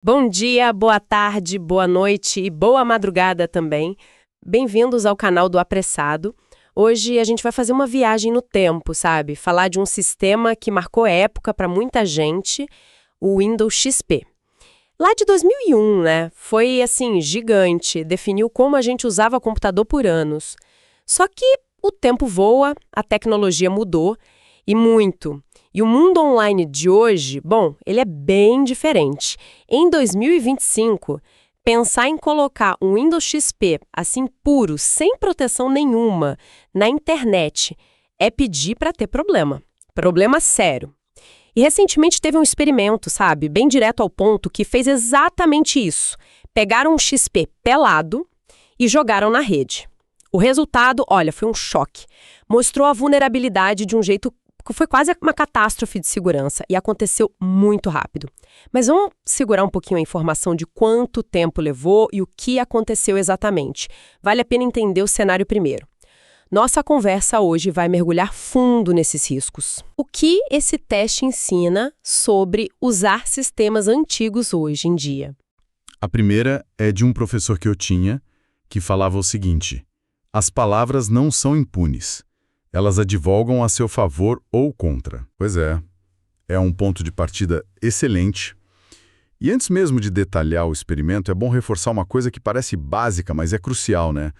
Bom dia, boa tarde, boa noite e boa madrugada também. Bem-vindos ao canal do Apressado. Hoje a gente vai fazer uma viagem no tempo, sabe? Falar de um sistema que marcou época para muita gente, o Windows XP. Lá de 2001, né? Foi, assim, gigante, definiu como a gente usava computador por anos. Só que o tempo voa, a tecnologia mudou, e muito. E o mundo online de hoje, bom, ele é bem diferente. Em 2025, pensar em colocar um Windows XP, assim puro, sem proteção nenhuma, na internet, é pedir para ter problema. Problema sério. E recentemente teve um experimento, sabe, bem direto ao ponto, que fez exatamente isso. Pegaram um XP pelado e jogaram na rede. O resultado, olha, foi um choque. Mostrou a vulnerabilidade de um jeito que foi quase uma catástrofe de segurança e aconteceu muito rápido. Mas vamos segurar um pouquinho a informação de quanto tempo levou e o que aconteceu exatamente. Vale a pena entender o cenário primeiro. Nossa conversa hoje vai mergulhar fundo nesses riscos. O que esse teste ensina sobre usar sistemas antigos hoje em dia? A primeira é de um professor que eu tinha, que falava o seguinte: as palavras não são impunes. Elas advogam a seu favor ou contra. Pois é um ponto de partida excelente. E antes mesmo de detalhar o experimento, é bom reforçar uma coisa que parece básica, mas é crucial, né?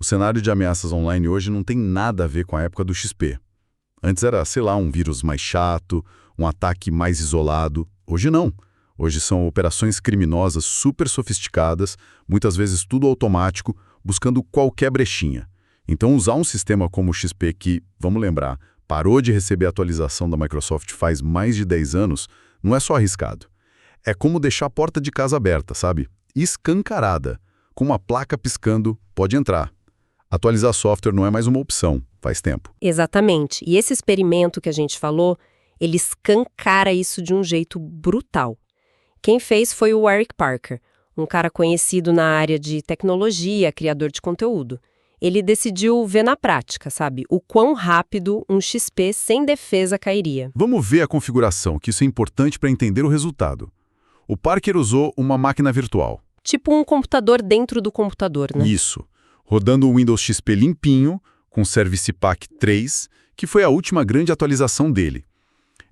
O cenário de ameaças online hoje não tem nada a ver com a época do XP. Antes era, sei lá, um vírus mais chato, um ataque mais isolado. Hoje não. Hoje são operações criminosas super sofisticadas, muitas vezes tudo automático, buscando qualquer brechinha. Então, usar um sistema como o XP que, vamos lembrar, parou de receber atualização da Microsoft faz mais de 10 anos, não é só arriscado. É como deixar a porta de casa aberta, sabe? Escancarada. Com uma placa piscando, pode entrar. Atualizar software não é mais uma opção, faz tempo. Exatamente. E esse experimento que a gente falou, ele escancara isso de um jeito brutal. Quem fez foi o Eric Parker, um cara conhecido na área de tecnologia, criador de conteúdo. Ele decidiu ver na prática, sabe, o quão rápido um XP sem defesa cairia. Vamos ver a configuração, que isso é importante para entender o resultado. O Parker usou uma máquina virtual. Tipo um computador dentro do computador, né? Isso. Rodando o Windows XP limpinho, com Service Pack 3, que foi a última grande atualização dele.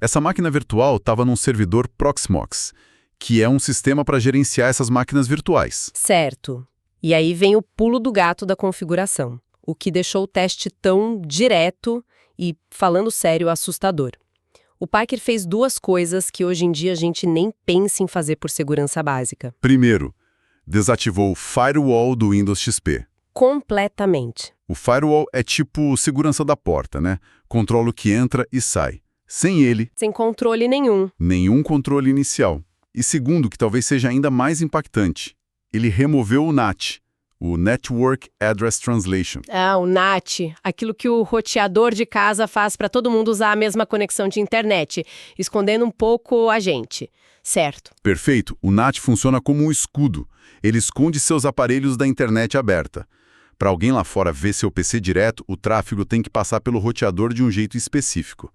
Essa máquina virtual estava num servidor Proxmox, que é um sistema para gerenciar essas máquinas virtuais. Certo. E aí vem o pulo do gato da configuração, o que deixou o teste tão direto e, falando sério, assustador. O Parker fez duas coisas que hoje em dia a gente nem pensa em fazer por segurança básica. Primeiro, desativou o Firewall do Windows XP. Completamente. O Firewall é tipo segurança da porta, né? Controla o que entra e sai. Sem ele, Sem controle nenhum. nenhum controle inicial. E segundo, que talvez seja ainda mais impactante, ele removeu o NAT, o Network Address Translation. Ah, o NAT, aquilo que o roteador de casa faz para todo mundo usar a mesma conexão de internet, escondendo um pouco a gente. Certo. Perfeito, o NAT funciona como um escudo. Ele esconde seus aparelhos da internet aberta. Para alguém lá fora ver seu PC direto, o tráfego tem que passar pelo roteador de um jeito específico.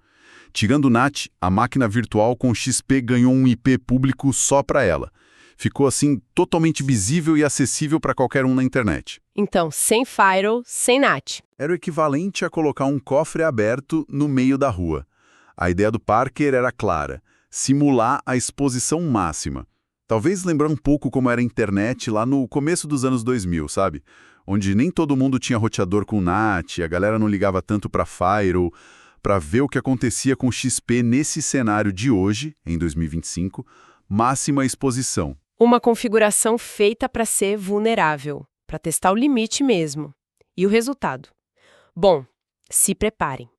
Tirando o NAT, a máquina virtual com XP ganhou um IP público só para ela. Ficou assim totalmente visível e acessível para qualquer um na internet. Então, sem firewall, sem NAT. Era o equivalente a colocar um cofre aberto no meio da rua. A ideia do Parker era clara: simular a exposição máxima. Talvez lembrar um pouco como era a internet lá no começo dos anos 2000, sabe? Onde nem todo mundo tinha roteador com NAT, a galera não ligava tanto para firewall. Para ver o que acontecia com o XP nesse cenário de hoje, em 2025, máxima exposição. Uma configuração feita para ser vulnerável, para testar o limite mesmo. E o resultado? Bom, se preparem.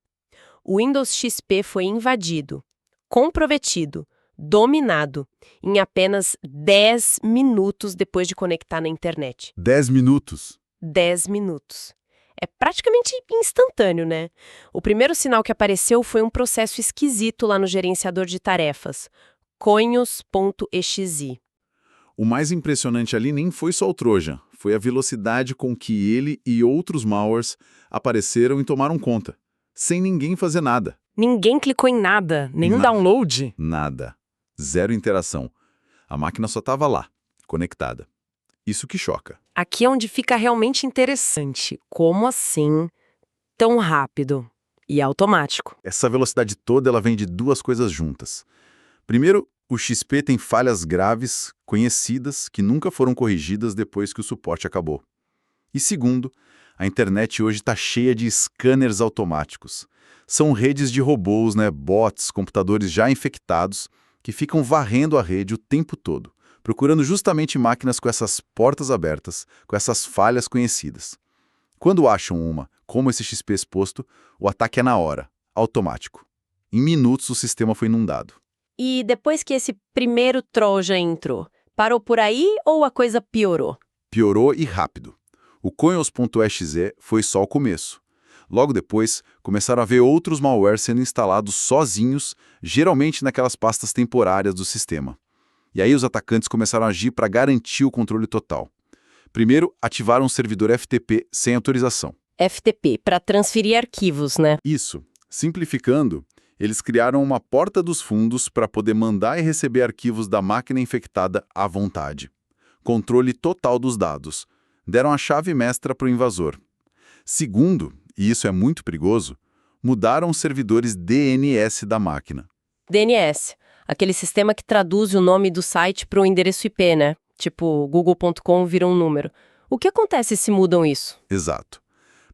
O Windows XP foi invadido, comprometido, dominado, em apenas 10 minutos depois de conectar na internet. 10 minutos. 10 minutos. É praticamente instantâneo, né? O primeiro sinal que apareceu foi um processo esquisito lá no gerenciador de tarefas, conhos.exe. O mais impressionante ali nem foi só o Trojan, foi a velocidade com que ele e outros malwares apareceram e tomaram conta, sem ninguém fazer nada. Ninguém clicou em nada, nenhum Nada. download. Nada. Zero interação. A máquina só estava lá, conectada. Isso que choca. Aqui é onde fica realmente interessante. Como assim tão rápido e automático? Essa velocidade toda ela vem de duas coisas juntas. Primeiro, o XP tem falhas graves, conhecidas, que nunca foram corrigidas depois que o suporte acabou. E segundo, a internet hoje está cheia de scanners automáticos. São redes de robôs, bots, computadores já infectados, que ficam varrendo a rede o tempo todo, procurando justamente máquinas com essas portas abertas, com essas falhas conhecidas. Quando acham uma, como esse XP exposto, o ataque é na hora, automático. Em minutos o sistema foi inundado. E depois que esse primeiro Trojan entrou, parou por aí ou a coisa piorou? Piorou e rápido. O Coinels.exe foi só o começo. Logo depois, começaram a ver outros malwares sendo instalados sozinhos, geralmente naquelas pastas temporárias do sistema. E aí os atacantes começaram a agir para garantir o controle total. Primeiro, ativaram um servidor FTP sem autorização. FTP, para transferir arquivos, né? Isso. Simplificando, eles criaram uma porta dos fundos para poder mandar e receber arquivos da máquina infectada à vontade. Controle total dos dados. Deram a chave mestra para o invasor. Segundo, e isso é muito perigoso, mudaram os servidores DNS da máquina. DNS, aquele sistema que traduz o nome do site para o endereço IP, né? Tipo, google.com vira um número. O que acontece se mudam isso? Exato.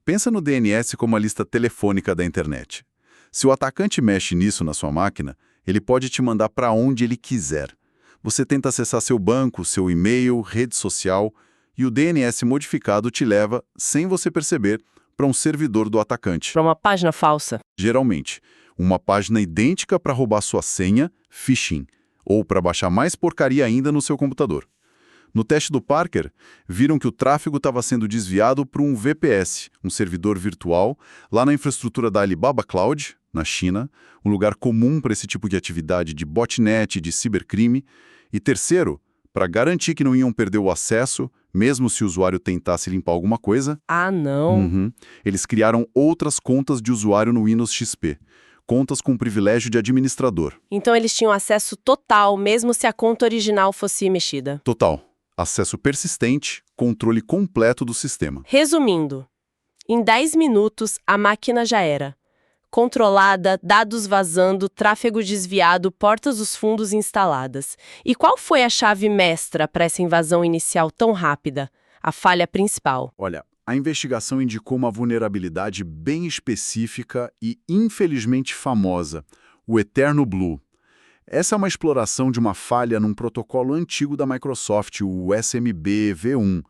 Pensa no DNS como a lista telefônica da internet. Se o atacante mexe nisso na sua máquina, ele pode te mandar para onde ele quiser. Você tenta acessar seu banco, seu e-mail, rede social, e o DNS modificado te leva, sem você perceber, para um servidor do atacante. Para uma página falsa. Geralmente, uma página idêntica para roubar sua senha, phishing, ou para baixar mais porcaria ainda no seu computador. No teste do Parker, viram que o tráfego estava sendo desviado para um VPS, um servidor virtual, lá na infraestrutura da Alibaba Cloud, na China, um lugar comum para esse tipo de atividade de botnet e de cibercrime. E terceiro, para garantir que não iam perder o acesso, mesmo se o usuário tentasse limpar alguma coisa. Ah, não! Eles criaram outras contas de usuário no Windows XP. Contas com privilégio de administrador. Então eles tinham acesso total, mesmo se a conta original fosse mexida. Total. Acesso persistente, controle completo do sistema. Resumindo, em 10 minutos a máquina já era controlada, dados vazando, tráfego desviado, portas dos fundos instaladas. E qual foi a chave mestra para essa invasão inicial tão rápida? A falha principal? Olha, a investigação indicou uma vulnerabilidade bem específica e infelizmente famosa, o Eterno Blue. Essa é uma exploração de uma falha num protocolo antigo da Microsoft, o SMB v1.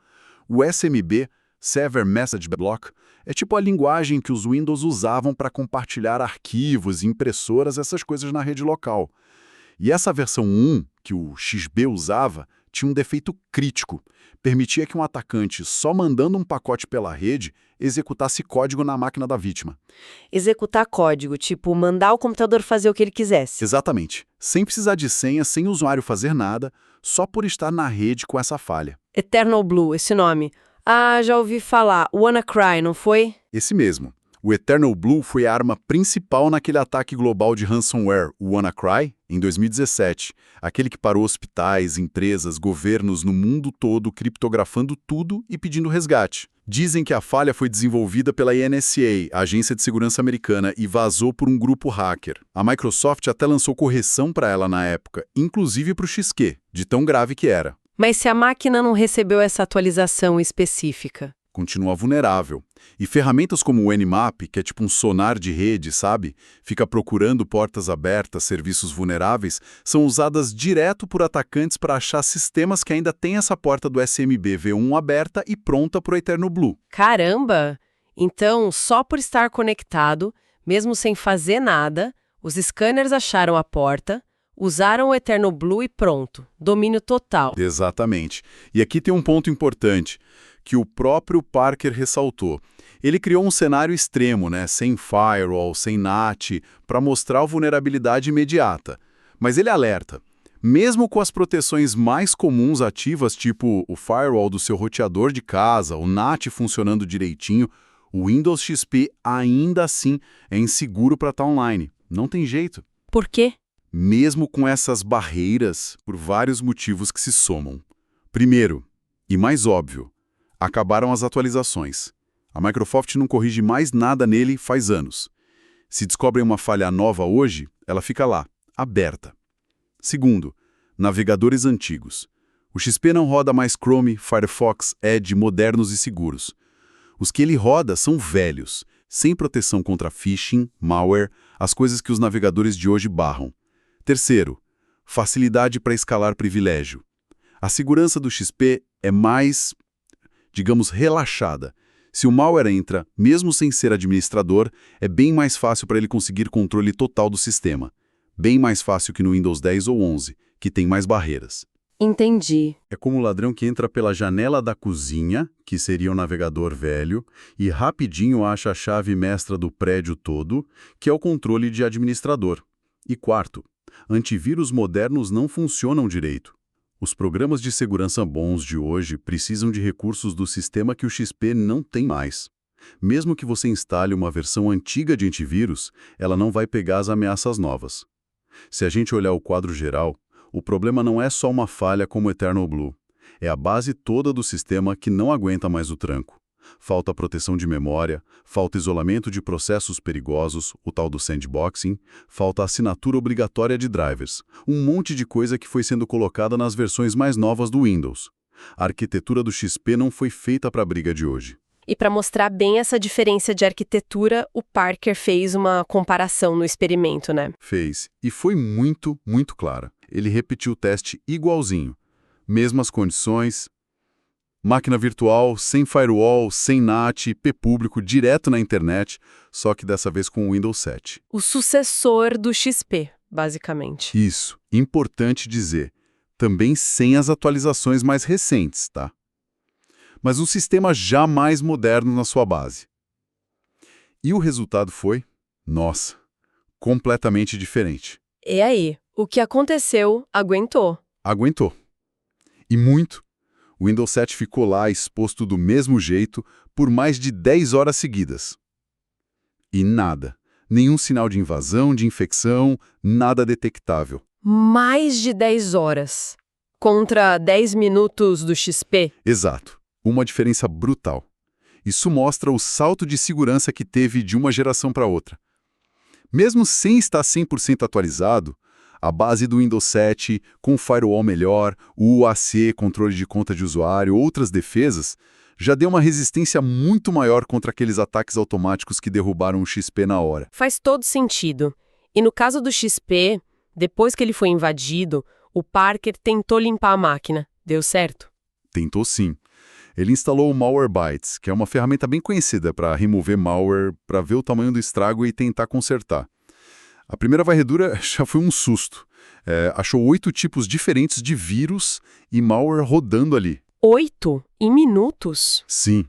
O SMB, Server Message Block, é tipo a linguagem que os Windows usavam para compartilhar arquivos, impressoras, essas coisas na rede local. E essa versão 1, que o XB usava, tinha um defeito crítico. Permitia que um atacante, só mandando um pacote pela rede, executasse código na máquina da vítima. Executar código, tipo mandar o computador fazer o que ele quisesse. Exatamente. Sem precisar de senha, sem o usuário fazer nada, só por estar na rede com essa falha. Eternal Blue, esse nome. Ah, já ouvi falar. WannaCry, não foi? Esse mesmo. O Eternal Blue foi a arma principal naquele ataque global de ransomware, o WannaCry, em 2017. Aquele que parou hospitais, empresas, governos no mundo todo criptografando tudo e pedindo resgate. Dizem que a falha foi desenvolvida pela NSA, a agência de segurança americana, e vazou por um grupo hacker. A Microsoft até lançou correção para ela na época, inclusive para o XQ, de tão grave que era. Mas se a máquina não recebeu essa atualização específica? Continua vulnerável. E ferramentas como o Nmap, que é tipo um sonar de rede, sabe? Fica procurando portas abertas, serviços vulneráveis, são usadas direto por atacantes para achar sistemas que ainda têm essa porta do SMB v1 aberta e pronta para o Eterno Blue. Caramba! Então, só por estar conectado, mesmo sem fazer nada, os scanners acharam a porta, usaram o Eternal Blue e pronto. Domínio total. Exatamente. E aqui tem um ponto importante, que o próprio Parker ressaltou. Ele criou um cenário extremo, sem firewall, sem NAT, para mostrar a vulnerabilidade imediata. Mas ele alerta, mesmo com as proteções mais comuns ativas, tipo o firewall do seu roteador de casa, o NAT funcionando direitinho, o Windows XP ainda assim é inseguro para estar online. Não tem jeito. Por quê? mesmo com essas barreiras, por vários motivos que se somam. Primeiro, e mais óbvio, acabaram as atualizações. A Microsoft não corrige mais nada nele faz anos. Se descobrem uma falha nova hoje, ela fica lá, aberta. Segundo, navegadores antigos. O XP não roda mais Chrome, Firefox, Edge modernos e seguros. Os que ele roda são velhos, sem proteção contra phishing, malware, as coisas que os navegadores de hoje barram. Terceiro, facilidade para escalar privilégio. A segurança do XP é mais, digamos, relaxada. Se o malware entra, mesmo sem ser administrador, é bem mais fácil para ele conseguir controle total do sistema. Bem mais fácil que no Windows 10 ou 11, que tem mais barreiras. Entendi. É como o ladrão que entra pela janela da cozinha, que seria o navegador velho, e rapidinho acha a chave mestra do prédio todo, que é o controle de administrador. E quarto, antivírus modernos não funcionam direito. Os programas de segurança bons de hoje precisam de recursos do sistema que o XP não tem mais. Mesmo que você instale uma versão antiga de antivírus, ela não vai pegar as ameaças novas. Se a gente olhar o quadro geral, o problema não é só uma falha como o Eternal Blue. É a base toda do sistema que não aguenta mais o tranco. Falta proteção de memória, falta isolamento de processos perigosos, o tal do sandboxing, falta assinatura obrigatória de drivers, um monte de coisa que foi sendo colocada nas versões mais novas do Windows. A arquitetura do XP não foi feita para a briga de hoje. E para mostrar bem essa diferença de arquitetura, o Parker fez uma comparação no experimento, né? Fez. E foi muito, muito clara. Ele repetiu o teste igualzinho. Mesmas condições, máquina virtual, sem firewall, sem NAT, IP público, direto na internet, só que dessa vez com o Windows 7. O sucessor do XP, basicamente. Isso. Importante dizer. Também sem as atualizações mais recentes, tá? Mas um sistema já mais moderno na sua base. E o resultado foi, nossa, completamente diferente. E aí, o que aconteceu aguentou. Aguentou. E muito. O Windows 7 ficou lá exposto do mesmo jeito por mais de 10 horas seguidas. E nada. Nenhum sinal de invasão, de infecção, nada detectável. Mais de 10 horas. Contra 10 minutos do XP. Exato. Uma diferença brutal. Isso mostra o salto de segurança que teve de uma geração para outra. Mesmo sem estar 100% atualizado, a base do Windows 7, com firewall melhor, o UAC, controle de conta de usuário, outras defesas, já deu uma resistência muito maior contra aqueles ataques automáticos que derrubaram o XP na hora. Faz todo sentido. E no caso do XP, depois que ele foi invadido, o Parker tentou limpar a máquina. Deu certo? Tentou sim. Ele instalou o Malwarebytes, que é uma ferramenta bem conhecida para remover malware, para ver o tamanho do estrago e tentar consertar. A primeira varredura já foi um susto. Achou 8 tipos diferentes de vírus e malware rodando ali. 8 em minutos? Sim.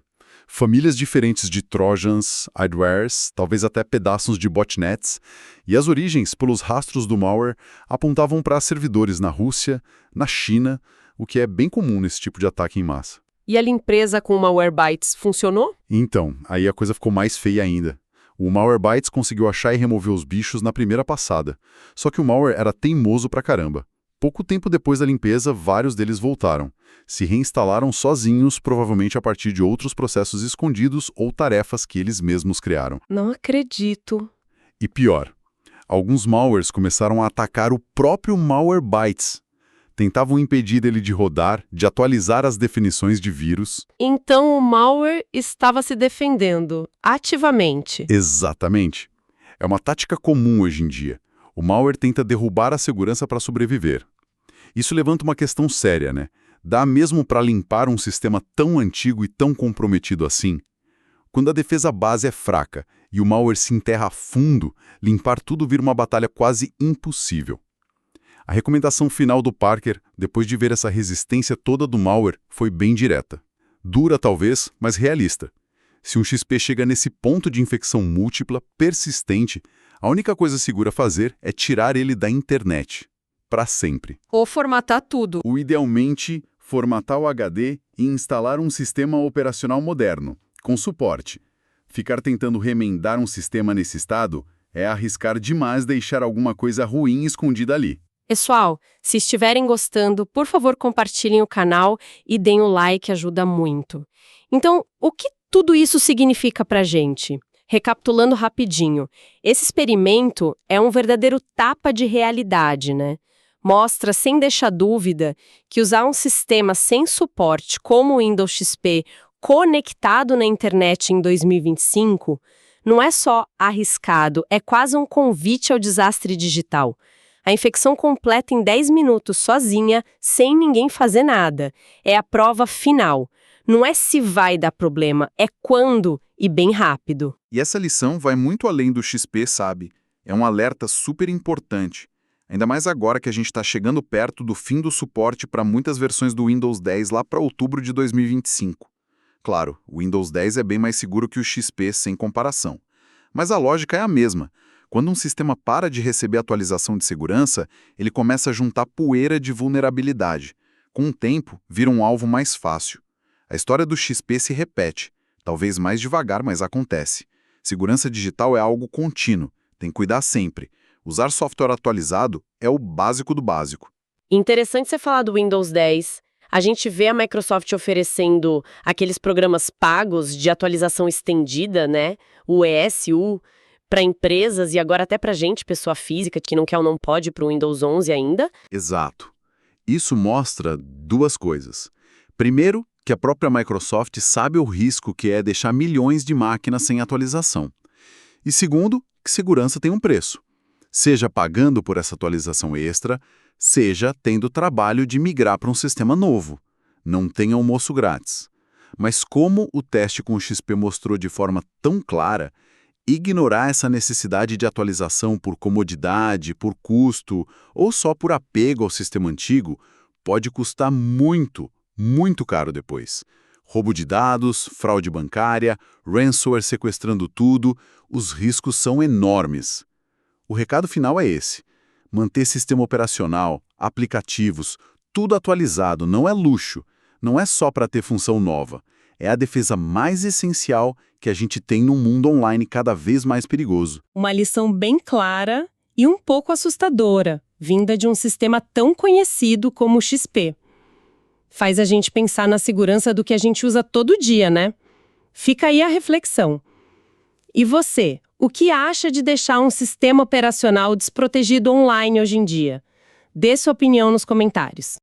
Famílias diferentes de trojans, adwares, talvez até pedaços de botnets, e as origens, pelos rastros do malware, apontavam para servidores na Rússia, na China, o que é bem comum nesse tipo de ataque em massa. E a limpeza com o Malwarebytes funcionou? Então, aí a coisa ficou mais feia ainda. O Malwarebytes conseguiu achar e remover os bichos na primeira passada. Só que o malware era teimoso pra caramba. Pouco tempo depois da limpeza, vários deles voltaram. Se reinstalaram sozinhos, provavelmente a partir de outros processos escondidos ou tarefas que eles mesmos criaram. Não acredito. E pior, alguns malwares começaram a atacar o próprio Malwarebytes. Tentavam impedir ele de rodar, de atualizar as definições de vírus. Então o malware estava se defendendo ativamente. Exatamente. É uma tática comum hoje em dia. O malware tenta derrubar a segurança para sobreviver. Isso levanta uma questão séria, né? Dá mesmo para limpar um sistema tão antigo e tão comprometido assim? Quando a defesa base é fraca e o malware se enterra a fundo, limpar tudo vira uma batalha quase impossível. A recomendação final do Parker, depois de ver essa resistência toda do malware, foi bem direta. Dura talvez, mas realista. Se um XP chega nesse ponto de infecção múltipla, persistente, a única coisa segura a fazer é tirar ele da internet. Para sempre. Ou formatar tudo. O idealmente, formatar o HD e instalar um sistema operacional moderno, com suporte. Ficar tentando remendar um sistema nesse estado É arriscar demais deixar alguma coisa ruim escondida ali. Pessoal, se estiverem gostando, por favor compartilhem o canal e deem o like, ajuda muito. Então, o que tudo isso significa pra gente? Recapitulando rapidinho, esse experimento é um verdadeiro tapa de realidade, né? Mostra, sem deixar dúvida, que usar um sistema sem suporte como o Windows XP conectado na internet em 2025 não é só arriscado, é quase um convite ao desastre digital. A infecção completa em 10 minutos sozinha, sem ninguém fazer nada. É a prova final. Não é se vai dar problema, é quando e bem rápido. E essa lição vai muito além do XP, sabe? É um alerta super importante. Ainda mais agora que a gente está chegando perto do fim do suporte para muitas versões do Windows 10 lá para outubro de 2025. Claro, o Windows 10 é bem mais seguro que o XP sem comparação. Mas a lógica é a mesma. Quando um sistema para de receber atualização de segurança, ele começa a juntar poeira de vulnerabilidade. Com o tempo, vira um alvo mais fácil. A história do XP se repete. Talvez mais devagar, mas acontece. Segurança digital é algo contínuo. Tem que cuidar sempre. Usar software atualizado é o básico do básico. Interessante você falar do Windows 10. A gente vê a Microsoft oferecendo aqueles programas pagos de atualização estendida, né? O ESU, para empresas e agora até para gente, pessoa física, que não quer ou não pode para o Windows 11 ainda. Exato. Isso mostra duas coisas. Primeiro, que a própria Microsoft sabe o risco que é deixar milhões de máquinas sem atualização. E segundo, que segurança tem um preço. Seja pagando por essa atualização extra, seja tendo trabalho de migrar para um sistema novo. Não tem almoço grátis. Mas como o teste com o XP mostrou de forma tão clara, ignorar essa necessidade de atualização por comodidade, por custo ou só por apego ao sistema antigo pode custar muito, muito caro depois. Roubo de dados, fraude bancária, ransomware sequestrando tudo, os riscos são enormes. O recado final é esse: manter sistema operacional, aplicativos, tudo atualizado não é luxo, não é só para ter função nova. É a defesa mais essencial que a gente tem num mundo online cada vez mais perigoso. Uma lição bem clara e um pouco assustadora, vinda de um sistema tão conhecido como o XP. Faz a gente pensar na segurança do que a gente usa todo dia, né? Fica aí a reflexão. E você, o que acha de deixar um sistema operacional desprotegido online hoje em dia? Dê sua opinião nos comentários.